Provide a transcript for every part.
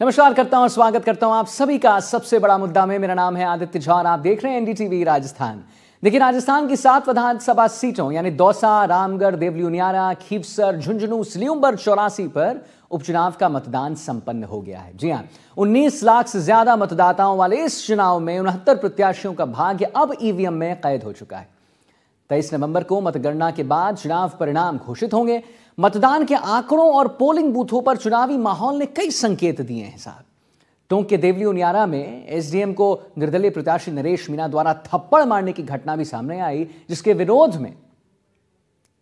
नमस्कार करता हूं और स्वागत करता हूं आप सभी का सबसे बड़ा मुद्दा में। मेरा नाम है आदित्य झा और आप देख रहे हैं एनडीटीवी राजस्थान। देखिए, राजस्थान की 7 विधानसभा सीटों यानी दौसा, रामगढ़, देवलियारा, खीवसर, झुंझुनू, सलीमबर, चौरासी पर उपचुनाव का मतदान संपन्न हो गया है। जी हां, 19 लाख से ज्यादा मतदाताओं वाले इस चुनाव में 69 प्रत्याशियों का भाग्य अब ईवीएम में कैद हो चुका है। 23 नवंबर को मतगणना के बाद चुनाव परिणाम घोषित होंगे। मतदान के आंकड़ों और पोलिंग बूथों पर चुनावी माहौल ने कई संकेत दिए हैं साहब। टोंक के देवलियारा में एसडीएम को निर्दलीय प्रत्याशी नरेश मीणा द्वारा थप्पड़ मारने की घटना भी सामने आई, जिसके विरोध में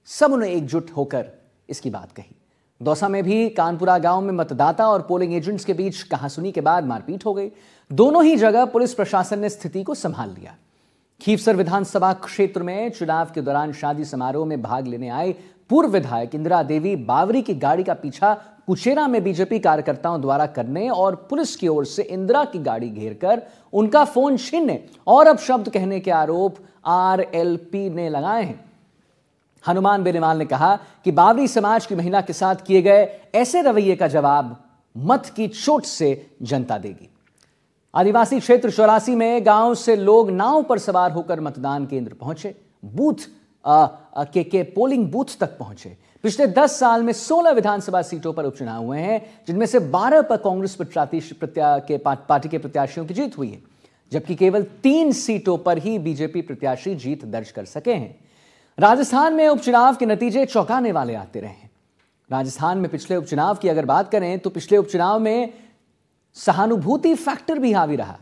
सब ने एकजुट होकर इसकी बात कही। दौसा में भी कानपुरा गांव में मतदाता और पोलिंग एजेंट्स के बीच कहासुनी के बाद मारपीट हो गई। दोनों ही जगह पुलिस प्रशासन ने स्थिति को संभाल लिया। खीवसर विधानसभा क्षेत्र में चुनाव के दौरान शादी समारोह में भाग लेने आए पूर्व विधायक इंदिरा देवी बावरी की गाड़ी का पीछा कुचेरा में बीजेपी कार्यकर्ताओं द्वारा करने और पुलिस की ओर से इंदिरा की गाड़ी घेरकर उनका फोन छीनने और अपशब्द कहने के आरोप आरएलपी ने लगाए हैं। हनुमान बेनीवाल ने कहा कि बावरी समाज की महिला के साथ किए गए ऐसे रवैये का जवाब मत की चोट से जनता देगी। आदिवासी क्षेत्र चौरासी में गांव से लोग नाव पर सवार होकर मतदान केंद्र पहुंचे, बूथ के पोलिंग बूथ तक पहुंचे। पिछले 10 साल में 16 विधानसभा सीटों पर उपचुनाव हुए हैं, जिनमें से 12 पर कांग्रेस पार्टी के प्रत्याशियों की जीत हुई है, जबकि केवल 3 सीटों पर ही बीजेपी प्रत्याशी जीत दर्ज कर सके हैं। राजस्थान में उपचुनाव के नतीजे चौंकाने वाले आते रहे हैं। राजस्थान में पिछले उपचुनाव की अगर बात करें तो पिछले उपचुनाव में सहानुभूति फैक्टर भी हावी रहा।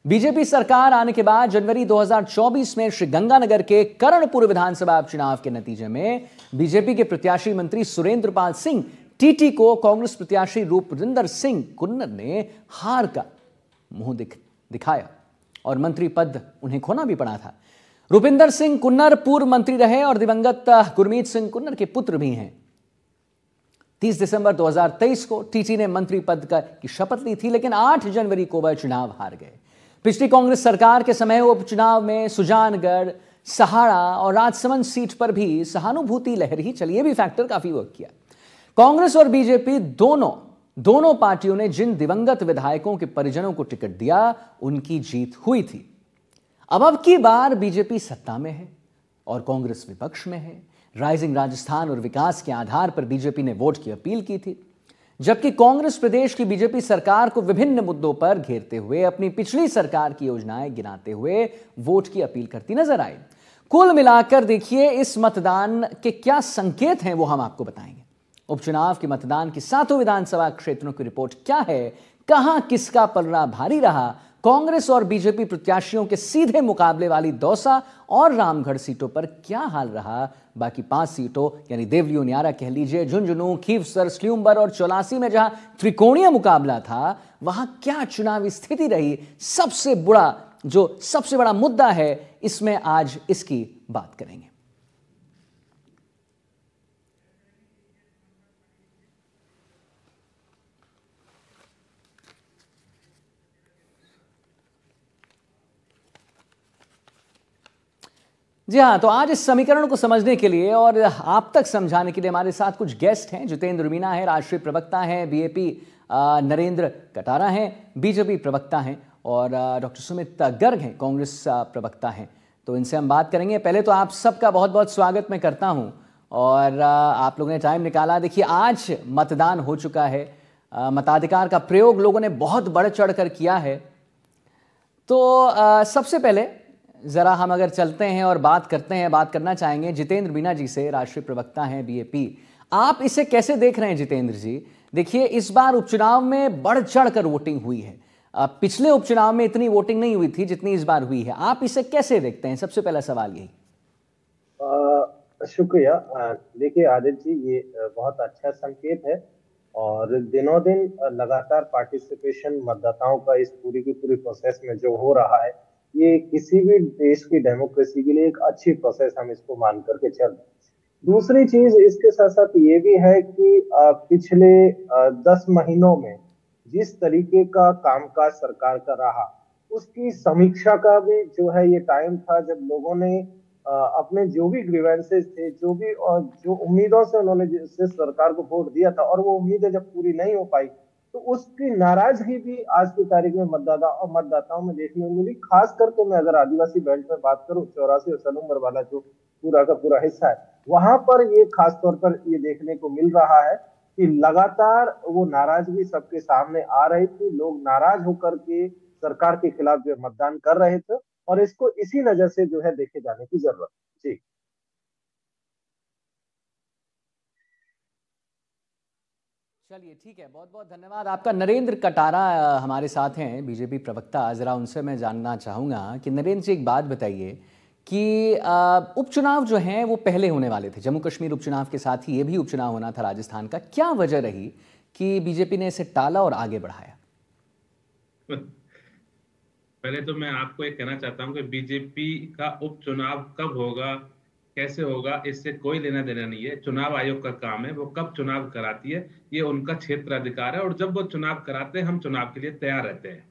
बीजेपी सरकार आने के बाद जनवरी 2024 में श्रीगंगानगर के करणपुर विधानसभा उपचुनाव के नतीजे में बीजेपी के प्रत्याशी मंत्री सुरेंद्र पाल सिंह टीटी को कांग्रेस प्रत्याशी रूपिंदर सिंह कुन्नर ने हार का मुंह दिखाया और मंत्री पद उन्हें खोना भी पड़ा था। रूपिंदर सिंह कुन्नर पूर्व मंत्री रहे और दिवंगत गुरमीत सिंह कुन्नर के पुत्र भी हैं। 30 दिसंबर 2023 को टीटी ने मंत्री पद की शपथ ली थी, लेकिन 8 जनवरी को वह चुनाव हार गए। पिछली कांग्रेस सरकार के समय उपचुनाव में सुजानगढ़, सहाड़ा और राजसमंद सीट पर भी सहानुभूति लहर ही चली। ये भी फैक्टर काफी वर्क किया। कांग्रेस और बीजेपी दोनों पार्टियों ने जिन दिवंगत विधायकों के परिजनों को टिकट दिया, उनकी जीत हुई थी। अब की बार बीजेपी सत्ता में है और कांग्रेस विपक्ष में है। राइजिंग राजस्थान और विकास के आधार पर बीजेपी ने वोट की अपील की थी, जबकि कांग्रेस प्रदेश की बीजेपी सरकार को विभिन्न मुद्दों पर घेरते हुए अपनी पिछली सरकार की योजनाएं गिनाते हुए वोट की अपील करती नजर आई। कुल मिलाकर देखिए, इस मतदान के क्या संकेत हैं वो हम आपको बताएंगे। उपचुनाव के मतदान की 7 विधानसभा क्षेत्रों की रिपोर्ट क्या है, कहां किसका पलड़ा भारी रहा, कांग्रेस और बीजेपी प्रत्याशियों के सीधे मुकाबले वाली दौसा और रामगढ़ सीटों पर क्या हाल रहा, बाकी 5 सीटों यानी देवलियारा कह लीजिए, झुंझुनू, खीवसर, सलीमबर और चौरासी में जहां त्रिकोणीय मुकाबला था, वहां क्या चुनावी स्थिति रही, सबसे बड़ा मुद्दा है, इसमें आज इसकी बात करेंगे। जी हाँ, तो आज इस समीकरण को समझने के लिए और आप तक समझाने के लिए हमारे साथ कुछ गेस्ट हैं। जितेंद्र मीणा है, राष्ट्रीय प्रवक्ता हैं, बीएपी नरेंद्र कटारा हैं, बीजेपी प्रवक्ता हैं, और डॉक्टर सुमित गर्ग हैं, कांग्रेस प्रवक्ता हैं। तो इनसे हम बात करेंगे। पहले तो आप सबका बहुत बहुत स्वागत मैं करता हूं और आप लोगों ने टाइम निकाला। देखिए, आज मतदान हो चुका है, मताधिकार का प्रयोग लोगों ने बहुत बढ़ चढ़ कर किया है। तो सबसे पहले जरा हम अगर चलते हैं और बात करना चाहेंगे जितेंद्र मीणा जी से, राष्ट्रीय प्रवक्ता हैं बीएपी। आप इसे कैसे देख रहे हैं जितेंद्र जी? देखिए, इस बार उपचुनाव में बढ़ चढ़कर वोटिंग हुई है। पिछले उपचुनाव में इतनी वोटिंग नहीं हुई थी जितनी इस बार हुई है। आप इसे कैसे देखते हैं? सबसे पहला सवाल यही। शुक्रिया। देखिए आदित्य जी, ये बहुत अच्छा संकेत है और दिनों दिन लगातार पार्टिसिपेशन मतदाताओं का इस पूरी की पूरी प्रोसेस में जो हो रहा है, ये किसी भी देश की डेमोक्रेसी के लिए एक अच्छी प्रोसेस हम इसको मान करके चल रहे हैं। दूसरी चीज इसके साथ साथ ये भी है कि पिछले 10 महीनों में जिस तरीके का कामकाज सरकार का रहा, उसकी समीक्षा का भी जो है ये टाइम था जब लोगों ने अपने जो भी ग्रीवेंसेस थे, जो उम्मीदों से उन्होंने जिस सरकार को वोट दिया था और वो उम्मीदें जब पूरी नहीं हो पाई, तो उसकी नाराजगी भी आज की तारीख में मतदाताओं में देखने को मिली। खास करके मैं अगर आदिवासी बेल्ट में बात करूं, चौरासी और सलूमर वाला जो पूरा का पूरा हिस्सा है, वहां पर ये खास तौर पर ये देखने को मिल रहा है कि लगातार वो नाराजगी सबके सामने आ रही थी। लोग नाराज होकर के सरकार के खिलाफ जो मतदान कर रहे थे, और इसको इसी नजर से जो है देखे जाने की जरूरत है। जी। चलिए ठीक है, बहुत बहुत धन्यवाद आपका। नरेंद्र कटारा हमारे साथ हैं, बीजेपी प्रवक्ता। ज़रा उनसे मैं जानना चाहूँगा कि नरेंद्र जी एक बात बताइए कि उपचुनाव जो हैं वो पहले होने वाले थे, जम्मू कश्मीर उपचुनाव के साथ ही ये भी उपचुनाव होना था राजस्थान का। क्या वजह रही कि बीजेपी ने इसे टाला और आगे बढ़ाया? पहले तो मैं आपको ये कहना चाहता हूं कि बीजेपी का उपचुनाव कब होगा, कैसे होगा, इससे कोई लेना देना नहीं है। चुनाव आयोग का काम है, वो कब चुनाव कराती है ये उनका क्षेत्र अधिकार है, और जब वो चुनाव कराते हैं हम चुनाव के लिए तैयार रहते हैं।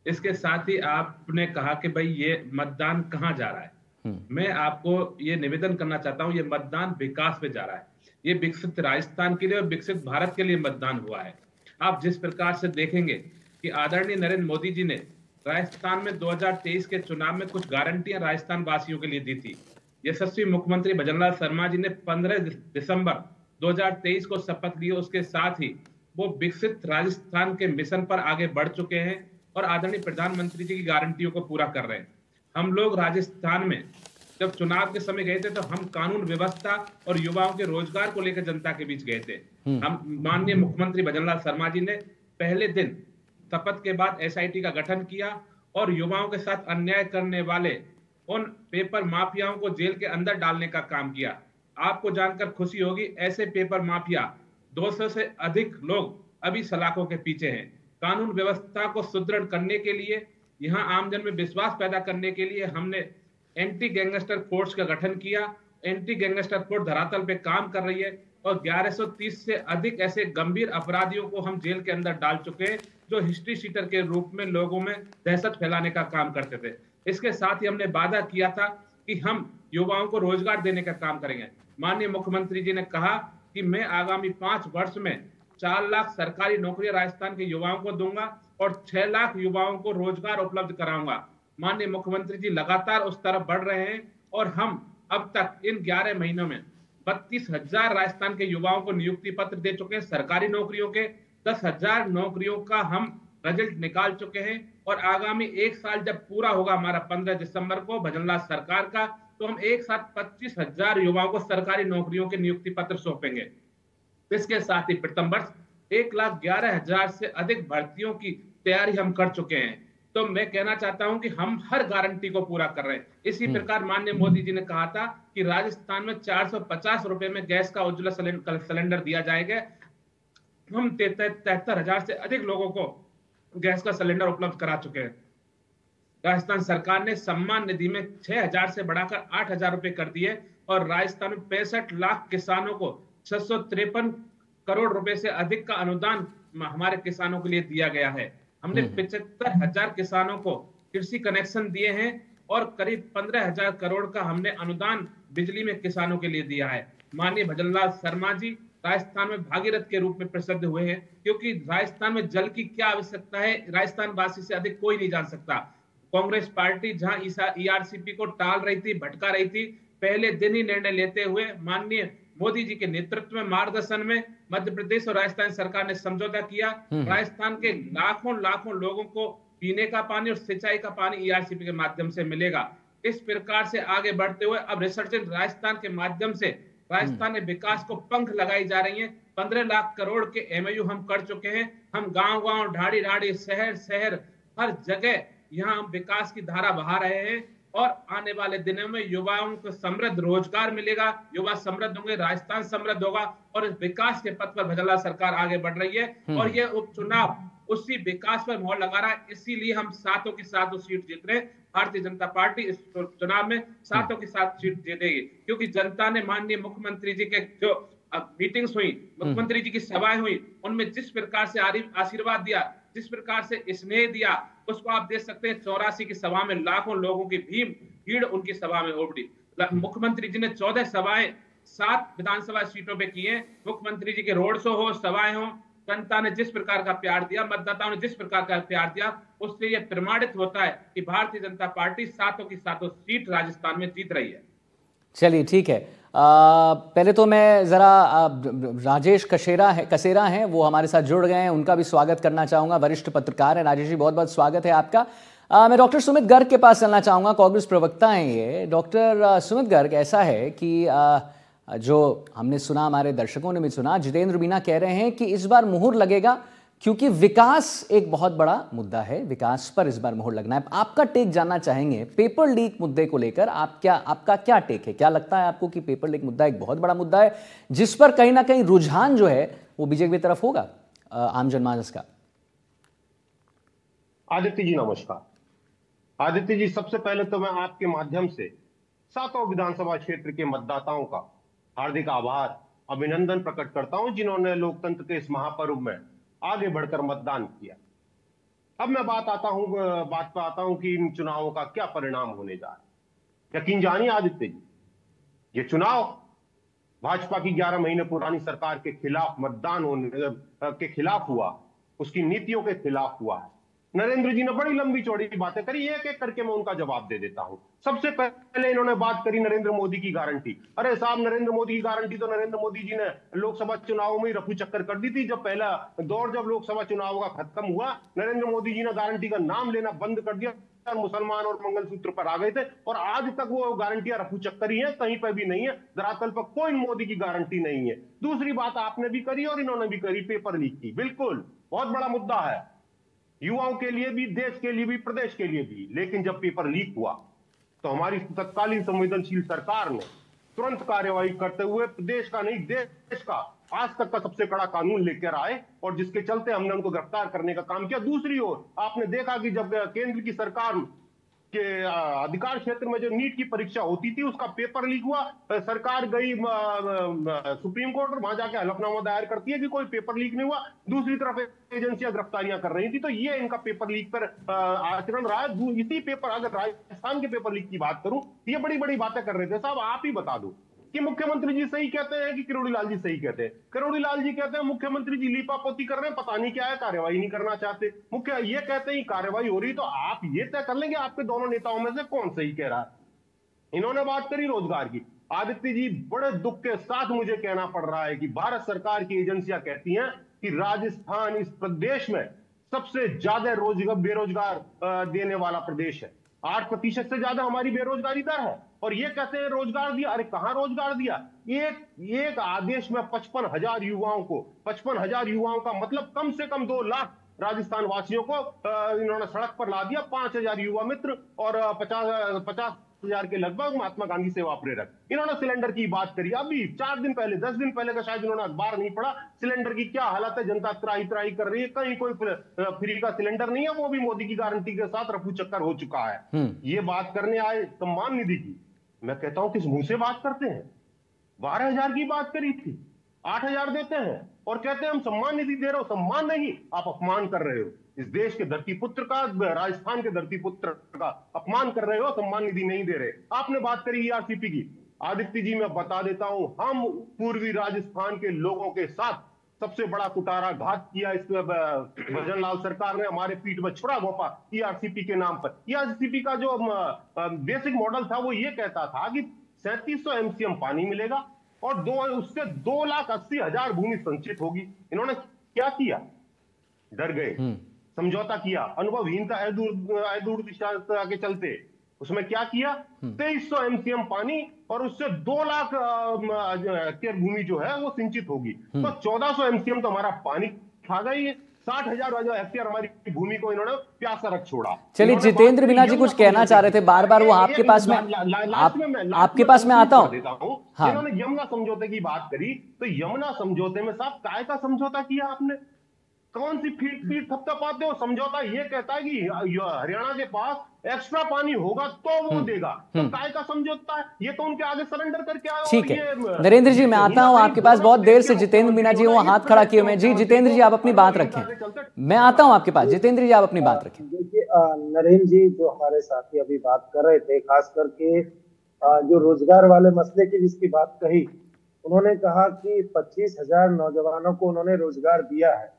इसके साथ ही आपने कहा कि भाई ये मतदान कहाँ जा रहा है, मैं आपको ये निवेदन करना चाहता हूं, ये मतदान विकास पे जा रहा है। ये विकसित राजस्थान के लिए और विकसित भारत के लिए मतदान हुआ है। आप जिस प्रकार से देखेंगे कि आदरणीय नरेंद्र मोदी जी ने राजस्थान में 2023 के चुनाव में कुछ गारंटियां राजस्थान वासियों के लिए दी थी। यशस्वी मुख्यमंत्री भजनलाल शर्मा जी ने 15 दिसंबर 2023 को शपथ ली। उसके साथ ही वो विकसित राजस्थान के मिशन पर आगे बढ़ चुके हैं और आदरणीय प्रधानमंत्री जी की गारंटियों को पूरा कर रहे हैं। हम लोग राजस्थान में जब चुनाव के समय गए थे तो हम कानून व्यवस्था और युवाओं के रोजगार को लेकर जनता के बीच गए थे। हम माननीय मुख्यमंत्री भजनलाल शर्मा जी ने पहले दिन शपथ के बाद एसआईटी का गठन किया और युवाओं के साथ अन्याय करने वाले उन पेपर माफियाओं को जेल के अंदर डालने का काम किया। आपको जानकर खुशी होगी, ऐसे पेपर माफिया 200 से अधिक लोग अभी सलाखों के पीछे हैं। कानून व्यवस्था को सुदृढ़ करने के लिए, यहाँ आमजन में विश्वास पैदा करने के लिए हमने एंटी गैंगस्टर फोर्स का गठन किया। एंटी गैंगस्टर फोर्स धरातल पे काम कर रही है और 1130 से अधिक ऐसे गंभीर अपराधियों को हम जेल के अंदर डाल चुके हैं जो हिस्ट्री शीटर के रूप में लोगों में दहशत फैलाने का काम करते थे। इसके साथ ही हमने वादा किया था कि हम युवाओं को रोजगार देने का काम करेंगे। माननीय मुख्यमंत्री जी ने कहा कि मैं आगामी 5 वर्ष में 4 लाख सरकारी नौकरियां राजस्थान के युवाओं को दूंगा और 6 लाख युवाओं को रोजगार उपलब्ध कराऊंगा। माननीय मुख्यमंत्री जी लगातार उस तरफ बढ़ रहे हैं और हम अब तक इन 11 महीनों में 32,000 राजस्थान के युवाओं को नियुक्ति पत्र दे चुके हैं। सरकारी नौकरियों के 10,000 नौकरियों का हम रिजल्ट निकाल चुके हैं और आगामी 1 साल जब पूरा होगा हमारा 15 दिसंबर को भजनलाल सरकार का, तो हम एक साथ 25,000 युवाओं को सरकारी नौकरियों के नियुक्ति पत्र सौंपेंगे। इसके साथ ही प्रथम वर्ष 1,11,000 से अधिक भर्तियों की तैयारी हम कर चुके हैं। तो मैं कहना चाहता हूं कि हम हर गारंटी को पूरा कर रहे हैं। इसी प्रकार माननीय मोदी जी ने कहा था कि राजस्थान में 450 रुपए में गैस का उज्ज्वला सिलेंडर दिया जाएगा। हम 73,000 से अधिक लोगों को गैस का सिलेंडर उपलब्ध करा चुके हैं। राजस्थान सरकार ने सम्मान निधि में 6,000 से बढ़ाकर 8,000 रुपए कर दिए और राजस्थान में 65 लाख किसानों को 653 करोड़ रुपए से अधिक का अनुदान हमारे किसानों के लिए दिया गया है। हमने 75,000 किसानों को कृषि कनेक्शन दिए हैं और करीब 15,000 करोड़ का हमने अनुदान बिजली में किसानों के लिए दिया है। माननीय भजनलाल शर्मा जी राजस्थान में भागीरथ के रूप में प्रसिद्ध हुए हैं, क्योंकि राजस्थान में जल की क्या आवश्यकता है राजस्थान वासी से अधिक कोई नहीं जान सकता। कांग्रेस पार्टी जहां ईआरसीपी को टाल रही थी, भटका रही थी, पहले दिन ही निर्णय लेते हुए माननीय मोदी जी के नेतृत्व में, मार्गदर्शन में मध्य प्रदेश और राजस्थान सरकार ने समझौता किया। राजस्थान के लाखों लाखों लोगों को पीने का पानी और सिंचाई का पानी ईआरसीपी के माध्यम से मिलेगा। इस प्रकार से आगे बढ़ते हुए अब रिसर्चेंट राजस्थान के माध्यम से राजस्थान में विकास को पंख लगाई जा रही है। 15 लाख करोड़ के एमओयू हम कर चुके हैं। हम गांव-गांव, ढाड़ी-ढाड़ी, शहर-शहर, हर जगह यहाँ हम विकास की धारा बहा रहे हैं और आने वाले दिनों में युवाओं को समृद्ध रोजगार मिलेगा, युवा समृद्ध होंगे, राजस्थान समृद्ध होगा और इस विकास के पथ पर भजनलाल सरकार आगे बढ़ रही है और ये उपचुनाव उसी विकास पर मोहर लगा रहा है। इसीलिए हम सातों की सातों सीट जीत रहे हैं। भारतीय जनता पार्टी इस चुनाव में सातों की सात सीट जीतेगी, क्योंकि जनता ने माननीय मुख्यमंत्री जी के जो मीटिंग्स हुई, मुख्यमंत्री जी की सभाएं हुई, उनमें जिस प्रकार से आशीर्वाद दिया, जिस प्रकार से स्नेह दिया, उसको आप देख सकते हैं। 84 की सभा में लाखों लोगों की भीड़ उनकी सभा में उमड़ी। मुख्यमंत्री जी ने 14 सभाएं 7 विधानसभा सीटों पे की हैं। मुख्यमंत्री जी के रोड शो हो, सभाएं हो, जनता ने जिस प्रकार का प्यार दिया, मतदाताओं ने जिस प्रकार का प्यार दिया, उससे यह प्रमाणित होता है कि भारतीय जनता पार्टी सातों की सातों सीट राजस्थान में जीत रही है। चलिए ठीक है। पहले तो मैं ज़रा राजेश कसेरा हैं, वो हमारे साथ जुड़ गए हैं, उनका भी स्वागत करना चाहूँगा। वरिष्ठ पत्रकार हैं राजेश जी, बहुत बहुत स्वागत है आपका। मैं डॉक्टर सुमित गर्ग के पास चलना चाहूँगा, कांग्रेस प्रवक्ता हैं ये। डॉक्टर सुमित गर्ग, ऐसा है कि जो हमने सुना, हमारे दर्शकों ने भी सुना, जितेंद्र मीना कह रहे हैं कि इस बार मुहर लगेगा क्योंकि विकास एक बहुत बड़ा मुद्दा है, विकास पर इस बार मुहर लगना है। आपका टेक जानना चाहेंगे पेपर लीक मुद्दे को लेकर। आपका क्या टेक है? क्या लगता है आपको कि पेपर लीक मुद्दा एक बहुत बड़ा मुद्दा है जिस पर कहीं ना कहीं रुझान जो है वो बीजेपी की तरफ होगा आम जनमानस का? आदित्य जी नमस्कार। आदित्य जी, सबसे पहले तो मैं आपके माध्यम से सातों विधानसभा क्षेत्र के मतदाताओं का हार्दिक आभार, अभिनंदन प्रकट करता हूं, जिन्होंने लोकतंत्र के इस महापर्व में आगे बढ़कर मतदान किया। अब मैं बात पे आता हूं कि इन चुनावों का क्या परिणाम होने जा रहा है। यकीन जानिए आदित्य जी, ये चुनाव भाजपा की 11 महीने पुरानी सरकार के खिलाफ मतदान होने के खिलाफ हुआ, उसकी नीतियों के खिलाफ हुआ है। नरेंद्र जी ने बड़ी लंबी चौड़ी बातें करी, एक एक करके मैं उनका जवाब दे देता हूं। सबसे पहले इन्होंने बात करी नरेंद्र मोदी की गारंटी। अरे साहब, नरेंद्र मोदी की गारंटी तो नरेंद्र मोदी जी ने लोकसभा चुनावों में ही रफू चक्कर कर दी थी। जब पहला दौर जब लोकसभा चुनाव का खत्म हुआ, नरेंद्र मोदी जी ने गारंटी का नाम लेना बंद कर दिया, मुसलमान और मंगलसूत्र पर आ गए थे, और आज तक वो गारंटियां रफू चक्कर ही है, कहीं पर भी नहीं है। धरातल पर कोई मोदी की गारंटी नहीं है। दूसरी बात आपने भी करी और इन्होंने भी करी, पेपर लीक की। बिल्कुल बहुत बड़ा मुद्दा है, युवाओं के लिए भी, देश के लिए भी, प्रदेश के लिए भी। लेकिन जब पेपर लीक हुआ तो हमारी तत्कालीन संवेदनशील सरकार ने तुरंत कार्यवाही करते हुए प्रदेश का नहीं, देश का आज तक का सबसे कड़ा कानून लेकर आए, और जिसके चलते हमने उनको गिरफ्तार करने का काम किया। दूसरी ओर आपने देखा कि जब केंद्र की सरकार के अधिकार क्षेत्र में जो नीट की परीक्षा होती थी, उसका पेपर लीक हुआ, सरकार गई सुप्रीम कोर्ट और वहां जाके हलफनामा दायर करती है कि कोई पेपर लीक नहीं हुआ। दूसरी तरफ एजेंसियां गिरफ्तारियां कर रही थी। तो ये इनका पेपर लीक पर आचरण रहा है। इसी पेपर, अगर राजस्थान के पेपर लीक की बात करूं, ये बड़ी बड़ी बातें कर रहे थे। साहब आप ही बता दो कि मुख्यमंत्री जी सही कहते हैं कि किरोड़ी लाल जी सही कहते हैं? किरोड़ी लाल जी कहते हैं मुख्यमंत्री जी लीपापोती कर रहे हैं, पता नहीं क्या है, कार्यवाही नहीं करना चाहते। मुख्य ये कहते हैं कार्यवाही हो रही, तो आप ये तय कर लेंगे आपके दोनों नेताओं में से कौन सही कह रहा है। इन्होंने बात करी रोजगार की। आदित्य जी, बड़े दुख के साथ मुझे कहना पड़ रहा है कि भारत सरकार की एजेंसियां कहती हैं कि राजस्थान इस प्रदेश में सबसे ज्यादा बेरोजगार देने वाला प्रदेश है। 8% से ज्यादा हमारी बेरोजगारी दर है, और ये कहते हैं रोजगार दिया। अरे कहां रोजगार दिया? एक आदेश में 55,000 युवाओं को, 55,000 युवाओं का मतलब कम से कम 2 लाख राजस्थान वासियों को इन्होंने सड़क पर ला दिया। 5,000 युवा मित्र और 50,000 के लगभग महात्मा गांधी सेवा प्रेरक। इन्होंने सिलेंडर की बात करी। अभी 4 दिन पहले, 10 दिन पहले का शायद इन्होंने अखबार नहीं पढ़ा, सिलेंडर की क्या हालत है, जनता त्राही त्राही कर रही है, कहीं कोई फ्री का सिलेंडर नहीं है, वो भी मोदी की गारंटी के साथ रफू चक्कर हो चुका है। ये बात करने आए सम्मान निधि की, मैं कहता हूं किस मुंह से बात करते हैं? 12,000 की बात करी थी, 8,000 देते हैं और कहते हैं हम सम्मान निधि दे रहे हो। सम्मान नहीं, आप अपमान कर रहे हो। इस देश के धरती पुत्र का, राजस्थान के धरती पुत्र का अपमान कर रहे हो, सम्मान निधि नहीं दे रहे। आपने बात करी ईआरसीपी की। आदित्य जी, मैं बता देता हूं, हम पूर्वी राजस्थान के लोगों के साथ सबसे बड़ा कुटाराघात किया इस भजन लाल सरकार ने। हमारे पीठ में छुरा घोंपा ईआरसीपी के नाम पर। ईआरसीपी का जो बेसिक मॉडल था वो ये कहता था कि 3700 एमसीएम पानी मिलेगा और उससे 2,80,000 भूमि संचित होगी। इन्होंने क्या किया? डर गए, समझौता किया, अनुभवहीनता अदूर दिशा के चलते। उसमें क्या किया? 2300 एमसीएम पानी और उससे 2 लाख हेक्टेयर भूमि जो है वो सिंचित होगी। तो 1400 एमसीएम तो हमारा पानी खा गई। 60,000 हेक्टेयर हमारी भूमि को इन्होंने प्यासा रख छोड़ा। चलिए, जितेंद्र मीना जी कुछ कहना चाह रहे थे, बार बार वो आपके पास में आपके पास में आता हूं। हाँ। इन्होंने यमुना समझौते की बात करी, तो यमुना समझौते में साहब काय का समझौता किया आपने? कौन सी फीट थपथपाते हो? समझौता ये कहता है कि हरियाणा के पास एक्स्ट्रा पानी होगा तो वो देगा। तो काय का समझौता है? ये तो उनके आगे सरेंडर करके आया। ठीक है नरेंद्र जी, मैं आता हूं आपके पास। बहुत देर से जितेंद्र मीना जी वो हाथ खड़ा किए हुए। जी जितेंद्र जी, आप अपनी बात रखें। मैं आता हूं आपके पास। जितेंद्र जी, आप अपनी बात रखें। देखिए नरेंद्र जी, जो हमारे साथी अभी बात कर रहे थे, खास करके जो रोजगार वाले मसले की जिसकी बात कही, उन्होंने कहा कि 25,000 नौजवानों को उन्होंने रोजगार दिया है।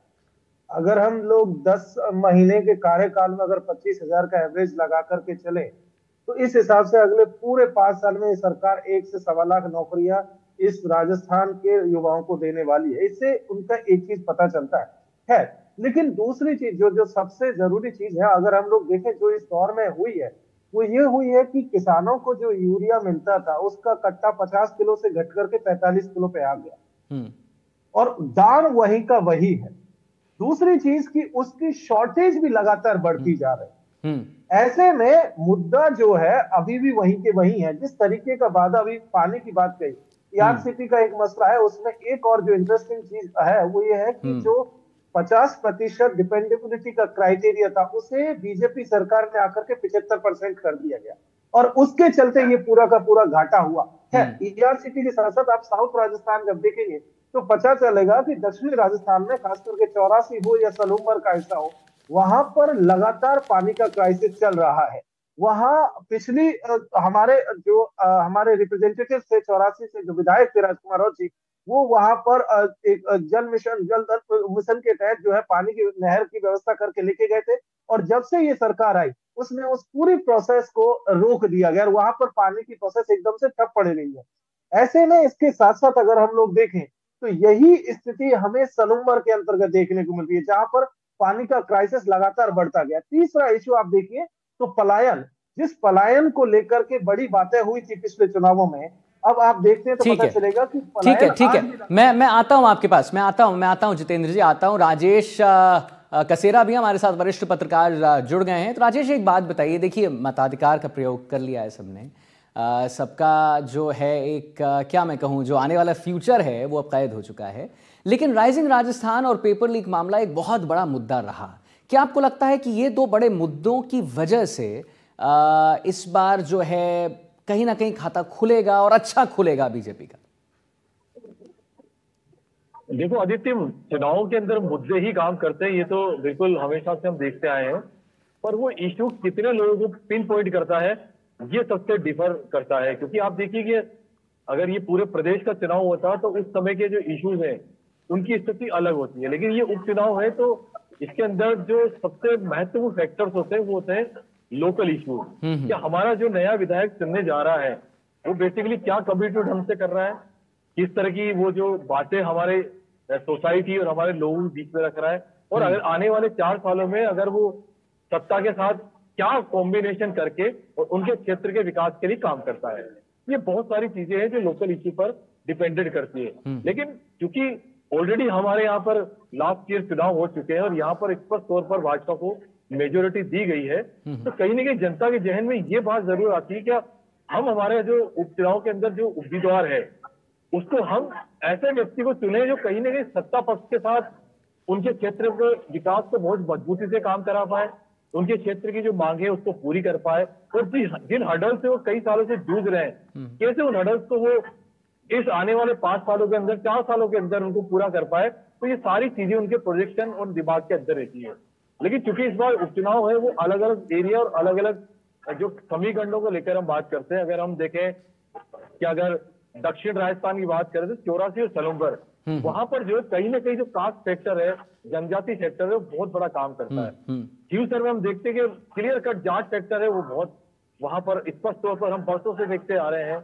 अगर हम लोग 10 महीने के कार्यकाल में अगर 25,000 का एवरेज लगा करके चले, तो इस हिसाब से अगले पूरे 5 साल में सरकार 1 से 1.25 लाख नौकरियां इस राजस्थान के युवाओं को देने वाली है। इससे उनका एक चीज पता चलता है। लेकिन दूसरी चीज जो जो सबसे जरूरी चीज है, अगर हम लोग देखें जो इस दौर में हुई है, वो ये हुई है कि किसानों को जो यूरिया मिलता था उसका कट्टा 50 किलो से घट करके 45 किलो पे आ गया, और दाम वही का वही है। दूसरी चीज की उसकी शॉर्टेज भी लगातार बढ़ती जा रही है। ऐसे में मुद्दा जो है अभी भी वही के वही है। जिस तरीके का वादा, अभी पानी की बात कही, याद सिटी का एक मसला है, उसमें एक और जो इंटरेस्टिंग चीज है वो ये है कि जो 50% डिपेंडेबिलिटी का क्राइटेरिया था उसे बीजेपी सरकार ने आकर के 75% कर दिया गया, और उसके चलते ये पूरा का पूरा घाटा हुआ है। ईआरसीटी के साथ साथ आप साउथ राजस्थान जब देखेंगे तो पता चलेगा कि दक्षिणी राजस्थान में खास करके 84 हो या सलूम्बर का हिस्सा हो, वहां पर लगातार पानी का क्राइसिस चल रहा है। वहां पिछली हमारे रिप्रेजेंटेटिव थे 84 से, जो विधायक थे राजकुमार राउत जी, वो वहां पर एक जल मिशन के तहत जो है पानी की नहर की व्यवस्था करके लेके गए थे, और जब से ये सरकार आई उसमें उस पूरी प्रोसेस को रोक दिया गया, और वहां पर पानी की प्रोसेस एकदम से ठप पड़ गई है। ऐसे में इसके साथ साथ अगर हम लोग देखें तो यही स्थिति हमें सलूम्बर के अंतर्गत देखने को मिलती है, जहां पर पानी का क्राइसिस लगातार बढ़ता गया। तीसरा इश्यू आप देखिए तो पलायन, जिस पलायन को लेकर के बड़ी बातें हुई थी पिछले चुनावों में, अब आप देखते हैं तो पता चलेगा कि पलायन ठीक है। मैं आता हूं आपके पास, मैं आता हूं जितेंद्र जी, आता हूं। राजेश कसेरा भी हमारे साथ वरिष्ठ पत्रकार जुड़ गए हैं। तो राजेश एक बात बताइए, देखिए मताधिकार का प्रयोग कर लिया है सबने, सबका जो है एक क्या मैं कहूँ, जो आने वाला फ्यूचर है वो अब कैद हो चुका है, लेकिन राइजिंग राजस्थान और पेपर लीक मामला एक बहुत बड़ा मुद्दा रहा। क्या आपको लगता है कि ये दो बड़े मुद्दों की वजह से इस बार जो है कहीं ना कहीं खाता खुलेगा और अच्छा खुलेगा बीजेपी का? देखो आदित्य, चुनावों के अंदर मुद्दे ही काम करते हैं, ये तो बिल्कुल हमेशा से हम देखते आए हैं, पर वो इश्यू कितने लोगों को पिन पॉइंट करता है ये सबसे डिफर करता है। क्योंकि आप देखिए कि अगर ये पूरे प्रदेश का चुनाव होता तो उस समय के जो इश्यूज हैं उनकी स्थिति अलग होती है, लेकिन ये उपचुनाव है तो इसके अंदर जो सबसे महत्वपूर्ण फैक्टर्स होते हैं वो होते हैं लोकल इश्यूज। क्या हमारा जो नया विधायक चुनने जा रहा है वो बेसिकली क्या कमिटमेंट हमसे कर रहा है, किस तरह की वो जो बातें हमारे सोसाइटी और हमारे लोगों के बीच में रख रहा है, और अगर आने वाले 4 सालों में अगर वो सत्ता के साथ क्या कॉम्बिनेशन करके और उनके क्षेत्र के विकास के लिए काम करता है। ये बहुत सारी चीजें हैं जो लोकल इश्यू पर डिपेंडेंट करती है। लेकिन क्योंकि ऑलरेडी हमारे यहाँ पर लास्ट ईयर चुनाव हो चुके हैं और यहाँ पर स्पष्ट तौर पर भाजपा को मेजोरिटी दी गई है, तो कहीं ना कहीं जनता के जहन में ये बात जरूर आती है कि हम हमारे जो उपचुनाव के अंदर जो उम्मीदवार है उसको हम ऐसे व्यक्ति को चुने जो कहीं ना कहीं सत्ता पक्ष के साथ उनके क्षेत्र के विकास को बहुत मजबूती से काम करा पाए, उनके क्षेत्र की जो मांग है उसको पूरी कर पाए, और जिन हडल से वो कई सालों से जूझ रहे हैं कैसे उन हडल्स को वो इस आने वाले 5 सालों के अंदर 4 सालों के अंदर उनको पूरा कर पाए। तो ये सारी चीजें उनके प्रोजेक्शन और दिमाग के अंदर रहती है। लेकिन चूंकि इस बार उपचुनाव है वो अलग अलग एरिया और अलग अलग जो समीकरणों को लेकर हम बात करते हैं। अगर हम देखें कि अगर दक्षिण राजस्थान की बात करें तो 84 और सलूम्बर, वहां पर जो कहीं ना कहीं जो कास्ट सेक्टर है, जनजाति सेक्टर है, वो बहुत बड़ा काम करता है। हिमसर में हम देखते हैं कि क्लियर कट जाट सेक्टर है, वो बहुत वहां पर स्पष्ट तौर पर हम बरसों से देखते आ रहे हैं।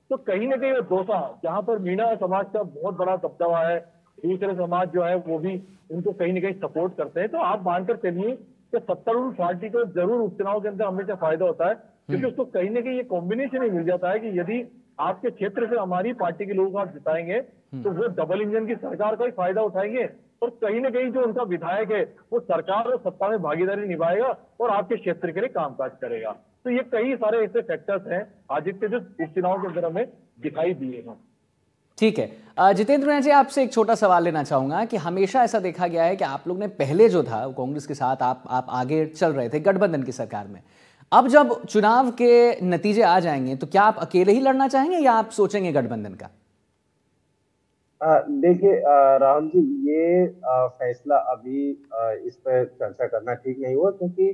तो कहीं ना कहीं दौसा जहां पर मीणा समाज का बहुत बड़ा दबदबा है, दूसरे समाज जो है वो भी उनको कहीं ना कहीं सपोर्ट करते हैं। तो आप मानकर चलिए कि सत्तारूढ़ पार्टी को जरूर उपचुनाव के अंदर हमेशा फायदा होता है, क्योंकि उसको कहीं ना कहीं ये कॉम्बिनेशन ही मिल जाता है कि यदि आपके क्षेत्र से हमारी पार्टी के लोग आप जिताएंगे तो वो डबल इंजन की सरकार का ही फायदा उठाएंगे, और कहीं ना कहीं जो उनका विधायक है वो सरकार और सत्ता में भागीदारी निभाएगा और आपके क्षेत्र के लिए कामकाज करेगा। तो ये कई सारे ऐसे फैक्टर्स हैं आदित्य जो उपचुनाव के अंदर हमें दिखाई दिए हैं। ठीक है जितेंद्र जी, आपसे एक छोटा सवाल लेना चाहूंगा कि हमेशा ऐसा देखा गया है कि आप लोग ने पहले जो था कांग्रेस के साथ आप आगे चल रहे थे गठबंधन की सरकार में, अब जब चुनाव के नतीजे आ जाएंगे तो क्या आप अकेले ही लड़ना चाहेंगे या आप सोचेंगे गठबंधन का? देखिए राहुल जी, ये फैसला अभी इस पर चर्चा करना ठीक नहीं हुआ, क्योंकि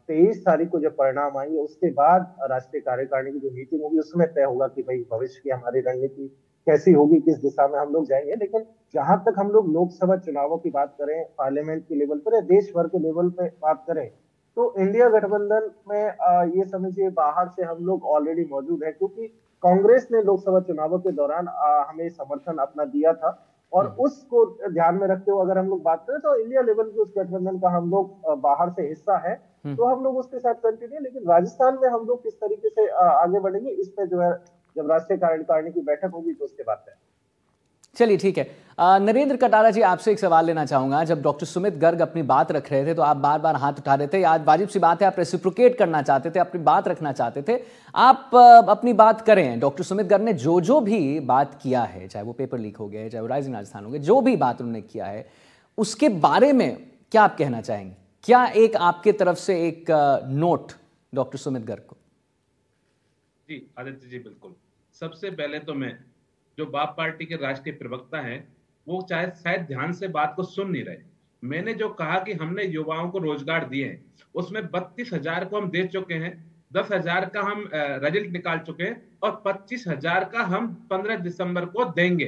23 तारीख को जब परिणाम आएंगे उसके बाद राष्ट्रीय कार्यकारिणी की जो मीटिंग होगी उसमें तय होगा कि भाई भविष्य की हमारी रणनीति कैसी होगी, किस दिशा में हम लोग जाएंगे। लेकिन जहां तक हम लोग लोकसभा चुनावों की बात करें, पार्लियामेंट के लेवल पर या देश भर के लेवल पे बात करें, तो इंडिया गठबंधन में ये समझिए बाहर से हम लोग ऑलरेडी मौजूद है, क्योंकि कांग्रेस ने लोकसभा चुनावों के दौरान हमें समर्थन अपना दिया था। और उसको ध्यान में रखते हुए अगर हम लोग बात करें तो इंडिया लेवल के उस गठबंधन का हम लोग बाहर से हिस्सा है, तो हम लोग उसके साथ कंटिन्यू। लेकिन राजस्थान में हम लोग किस तरीके से आगे बढ़ेंगे, इस पे जो है जब राष्ट्रीय कार्यकारिणी की बैठक होगी तो उसके बाद है। चलिए ठीक है। नरेंद्र कटारा जी, आपसे एक सवाल लेना चाहूंगा। जब डॉक्टर सुमित गर्ग अपनी बात रख रहे थे तो आप बार बार हाथ उठा रहे थे। आज वाजिब सी बात है, आप रेसिप्रोकेट करना चाहते थे, अपनी बात रखना चाहते थे, आप अपनी बात करें। डॉक्टर सुमित गर्ग ने जो भी बात किया है, चाहे वो पेपर लीक हो गया, चाहे वो राइजिंग राजस्थान हो गया, जो भी बात उन्होंने किया है, उसके बारे में क्या आप कहना चाहेंगे? क्या एक आपके तरफ से एक नोट डॉक्टर सुमित गर्ग को? जी आदित्य जी, बिल्कुल। सबसे पहले तो मैं, जो बाप पार्टी के राष्ट्रीय प्रवक्ता हैं, वो शायद ध्यान से बात को सुन नहीं रहे। मैंने जो कहा कि हमने युवाओं को रोजगार दिए हैं, उसमें 32,000 को हम दे चुके हैं, 10,000 का हम रिजल्ट निकाल चुके हैं और 25,000 का हम 15 दिसंबर को देंगे।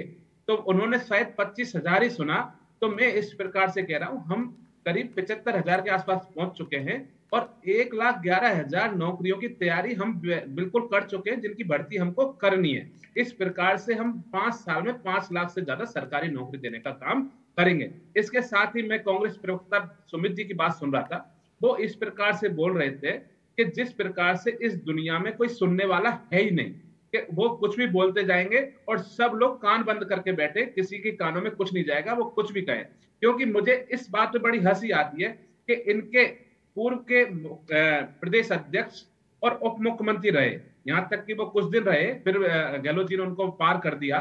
तो उन्होंने शायद 25,000 ही सुना। तो मैं इस प्रकार से कह रहा हूं, हम करीब 75,000 के आसपास पहुंच चुके हैं और 1,11,000 नौकरियों की तैयारी हम बिल्कुल कर चुके हैं, जिनकी भर्ती हमको करनी है। इस प्रकार से हम 5 साल में 5 लाख से ज्यादा सरकारी नौकरी देने का काम करेंगे। इसके साथ ही मैं कांग्रेस प्रवक्ता सुमित जी की बात सुन रहा था, वो इस प्रकार से बोल रहे थे कि जिस प्रकार से इस दुनिया में कोई सुनने वाला है ही नहीं, कि वो कुछ भी बोलते जाएंगे और सब लोग कान बंद करके बैठे, किसी के कानों में कुछ नहीं जाएगा, वो कुछ भी कहे। क्योंकि मुझे इस बात पे बड़ी हंसी आती है कि इनके पूर्व के प्रदेश अध्यक्ष और उप मुख्यमंत्री रहे, यहां तक कि वो कुछ दिन रहे, फिर गहलोत जी ने उनको पार कर दिया।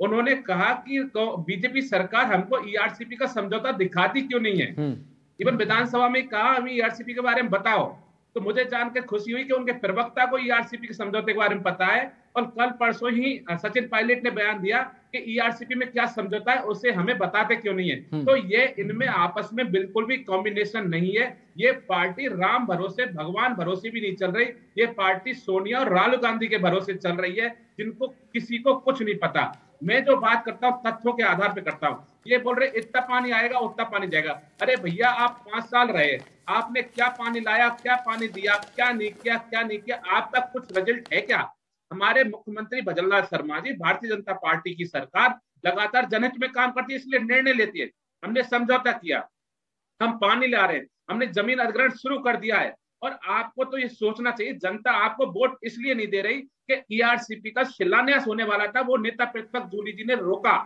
उन्होंने कहा कि बीजेपी सरकार हमको ईआरसीपी का समझौता दिखाती क्यों नहीं है। इवन विधानसभा में कहा हमें ईआरसीपी के बारे में बताओ। तो मुझे जानकर खुशी हुई कि उनके प्रवक्ता को ईआरसीपी के समझौते के बारे में पता है। और कल परसों ही सचिन पायलट ने बयान दिया कि ईआरसीपी में क्या समझौता है उसे हमें बताते क्यों नहीं है। तो ये इनमें आपस में बिल्कुल भी कॉम्बिनेशन नहीं है। ये पार्टी राम भरोसे भगवान भरोसे भी नहीं चल रही, ये पार्टी सोनिया और राहुल गांधी के भरोसे चल रही है, जिनको किसी को कुछ नहीं पता। मैं जो बात करता हूँ तथ्यों के आधार पर करता हूँ। ये बोल रहे इतना पानी आएगा उतना पानी जाएगा। अरे भैया, आप 5 साल रहे, आपने क्या पानी लाया, क्या पानी दिया, क्या नहीं किया, क्या नहीं किया, आप तक कुछ रिजल्ट है क्या? हमारे मुख्यमंत्री भजनलाल शर्मा जी, भारतीय जनता पार्टी की सरकार लगातार जनहित में काम करती है, इसलिए निर्णय लेती है। हमने समझौता किया, हम पानी ला रहे हैं, हमने जमीन अधिग्रहण शुरू कर दिया है। और आपको तो ये सोचना चाहिए, जनता आपको वोट इसलिए नहीं दे रही कि ईआरसीपी का शिलान्यास होने वाला था, वो नेता प्रतिपक्ष जूली जी ने रोका,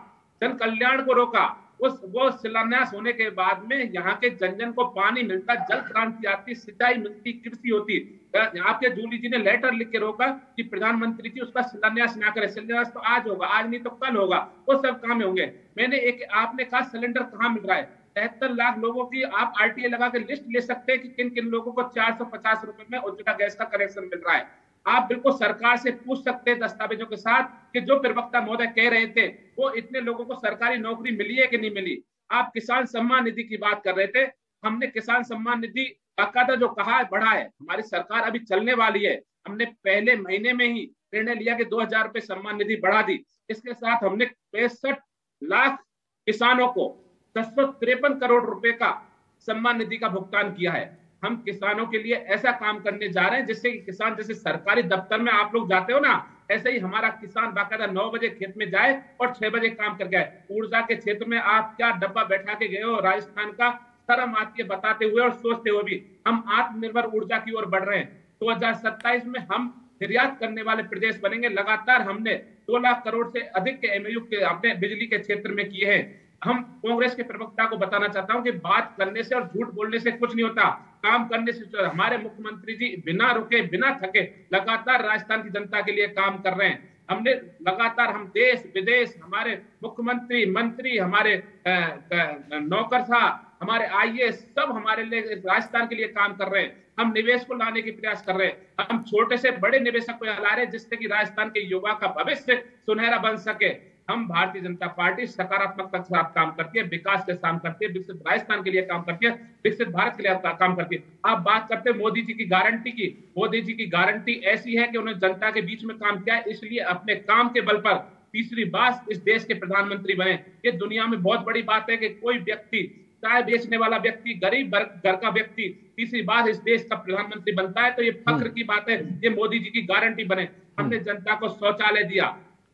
जन कल्याण को रोका। वो शिलान्यास होने के बाद में यहाँ के जन जन को पानी मिलता, जल क्रांति आती, सिंचाई मिलती, कृषि होती। आपके जूली जी ने लेटर लिख के रोका कि प्रधानमंत्री जी उसका शिलान्यास ना करे। शिलान्यास तो आज होगा, आज नहीं तो कल होगा, वो सब काम होंगे। आपने कहा सिलेंडर कहाँ मिल रहा है, 73 लाख लोगों की आप आरटीए लगा के लिस्ट ले सकते हैं कि किन किन लोगों को 450 रुपए में उज्ज्वला गैस का कनेक्शन मिल रहा है। आप बिल्कुल सरकार से पूछ सकते हैं दस्तावेजों के साथ कि जो प्रवक्ता महोदय कह रहे थे वो इतने लोगों को सरकारी नौकरी मिली है कि नहीं मिली। आप किसान सम्मान निधि की बात कर रहे थे, हमने किसान सम्मान निधि बाकायदा जो कहा है बढ़ा है। हमारी सरकार अभी चलने वाली है, हमने पहले महीने में ही निर्णय लिया कि 2,000 रुपए सम्मान निधि बढ़ा दी। इसके साथ हमने 65 लाख किसानों को 653 करोड़ रुपए का सम्मान निधि का भुगतान किया है। हम किसानों के लिए ऐसा काम करने जा रहे हैं जिससे कि किसान, जैसे सरकारी दफ्तर में आप लोग जाते हो ना, ऐसे ही हमारा किसान बाकायदा 9 बजे खेत में जाए और 6 बजे काम करके आए। ऊर्जा के क्षेत्र में आप क्या डब्बा बैठा के गए हो राजस्थान का, शर्म आती है बताते हुए और सोचते हुए भी। हम आत्मनिर्भर ऊर्जा की ओर बढ़ रहे हैं। 2027 में हम निर्यात करने वाले प्रदेश बनेंगे। लगातार हमने 2 लाख करोड़ से अधिक के एमओयू के अपने बिजली के क्षेत्र में किए हैं। हम कांग्रेस के प्रवक्ता को बताना चाहता हूं कि बात करने से और झूठ बोलने से कुछ नहीं होता, काम करने से। हमारे मुख्यमंत्री जी बिना रुके बिना थके लगातार राजस्थान की जनता के लिए काम कर रहे हैं। हमने लगातार, हम देश विदेश, हमारे मुख्यमंत्री मंत्री, हमारे नौकरशाह, हमारे आईएएस सब हमारे लिए राजस्थान के लिए काम कर रहे हैं। हम निवेश को लाने की प्रयास कर रहे हैं। हम छोटे से बड़े निवेशक को ला रहे हैं जिससे कि राजस्थान के युवा का भविष्य सुनहरा बन सके। हम भारतीय जनता पार्टी सकारात्मकता के साथ काम करती है, विकास के साथ करती है, विकसित राजस्थान के लिए काम करती है, विकसित भारत के लिए काम करती है। आप बात करते हैं मोदी जी की गारंटी की। मोदी जी की गारंटी ऐसी है कि उन्होंने जनता के बीच में काम किया है, इसलिए अपने काम के बल पर तीसरी बार इस देश के प्रधानमंत्री बने। ये दुनिया में बहुत बड़ी बात है कि कोई व्यक्ति, चाय बेचने वाला व्यक्ति, गरीब घर का व्यक्ति तीसरी बार इस देश का प्रधानमंत्री बनता है, तो ये फख्र की बात है। ये मोदी जी की गारंटी बने। हमने जनता को शौचालय दिया,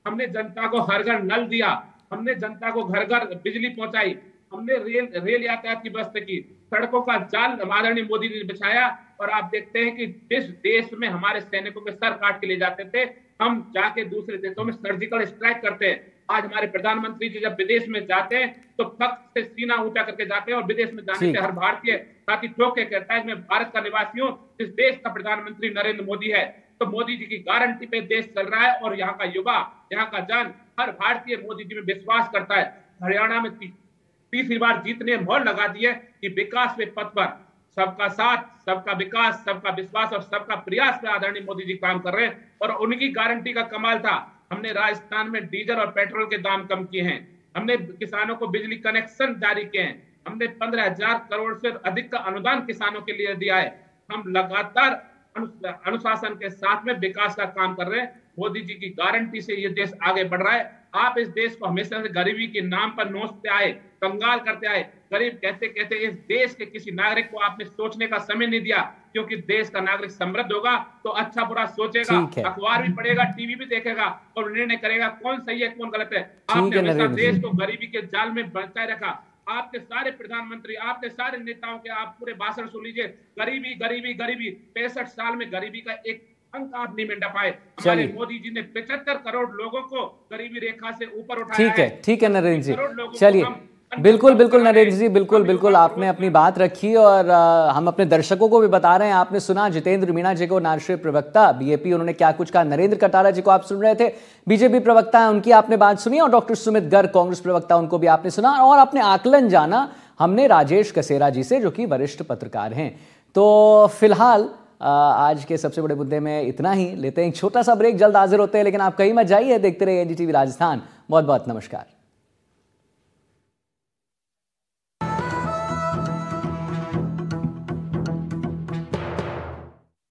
हमने जनता को हर घर नल दिया, हमने जनता को घर घर बिजली पहुंचाई, हमने रेल यातायात की व्यवस्था की, सड़कों का जाल आदरणीय मोदी जी ने बिछाया। और आप देखते हैं कि जिस देश में हमारे सैनिकों के सर काट के ले जाते थे, हम जाके दूसरे देशों में सर्जिकल स्ट्राइक करते हैं। आज हमारे प्रधानमंत्री जी जब विदेश में जाते हैं तो फख्र से सीना ऊंचा करके जाते हैं, और विदेश में जाने से हर भारतीय साथी ठोक के कहता है मैं भारत का निवासी हूं, इस देश का प्रधानमंत्री नरेंद्र मोदी है। तो मोदी जी की गारंटी पे देश चल रहा है, और यहाँ का युवा, यहाँ का जन, हर भारतीय मोदी जी में विश्वास करता है। हरियाणा में तीसरी बार जीतने मोहर लगा दी है कि विकास के पथ पर सबका साथ, सबका विकास, सबका विश्वास और सबका प्रयास पे आदरणीय मोदी जी काम कर रहे हैं। और उनकी गारंटी का कमाल था, हमने राजस्थान में डीजल और पेट्रोल के दाम कम किए हैं, हमने किसानों को बिजली कनेक्शन जारी किए हैं, हमने 15,000 करोड़ से अधिक का अनुदान किसानों के लिए दिया है। हम लगातार अनुशासन के साथ में विकास का काम कर रहे हैं। मोदी जी की गारंटी से ये देश आगे बढ़ रहा है। आप इस देश को हमेशा से गरीबी के नाम पर नोचते आए, कंगाल करते आए। गरीब कहते कहते इस देश के किसी नागरिक को आपने सोचने का समय नहीं दिया, क्योंकि देश का नागरिक समृद्ध होगा तो अच्छा बुरा सोचेगा, अखबार भी पढ़ेगा, टीवी भी देखेगा और निर्णय करेगा कौन सही है कौन गलत है। आपने हमेशा देश को गरीबी के जाल में बचाए रखा। आपके सारे प्रधानमंत्री, आपके सारे नेताओं के आप पूरे भाषण सुन लीजिए, गरीबी गरीबी गरीबी। 65 साल में गरीबी का एक अंक आप नहीं मिटा पाए। हमारे मोदी जी ने 75 करोड़ लोगों को गरीबी रेखा से ऊपर उठाया है। ठीक है नरेंद्र जी, चलिए बिल्कुल नरेंद्र जी, बिल्कुल आपने अपनी बात रखी, और हम अपने दर्शकों को भी बता रहे हैं। आपने सुना जितेंद्र मीणा जी को, राष्ट्रीय प्रवक्ता बीएपी, उन्होंने क्या कुछ कहा। नरेंद्र कटारा जी को आप सुन रहे थे, बीजेपी प्रवक्ता है, उनकी आपने बात सुनी। और डॉक्टर सुमित गर्ग, कांग्रेस प्रवक्ता, उनको भी आपने सुना। और अपने आकलन जाना हमने राजेश कसेरा जी से, जो कि वरिष्ठ पत्रकार हैं। तो फिलहाल आज के सबसे बड़े मुद्दे में इतना ही। लेते हैं एक छोटा सा ब्रेक, जल्द हाजिर होते हैं, लेकिन आप कहीं मत जाइए, देखते रहिए एनडीटीवी राजस्थान। बहुत बहुत नमस्कार।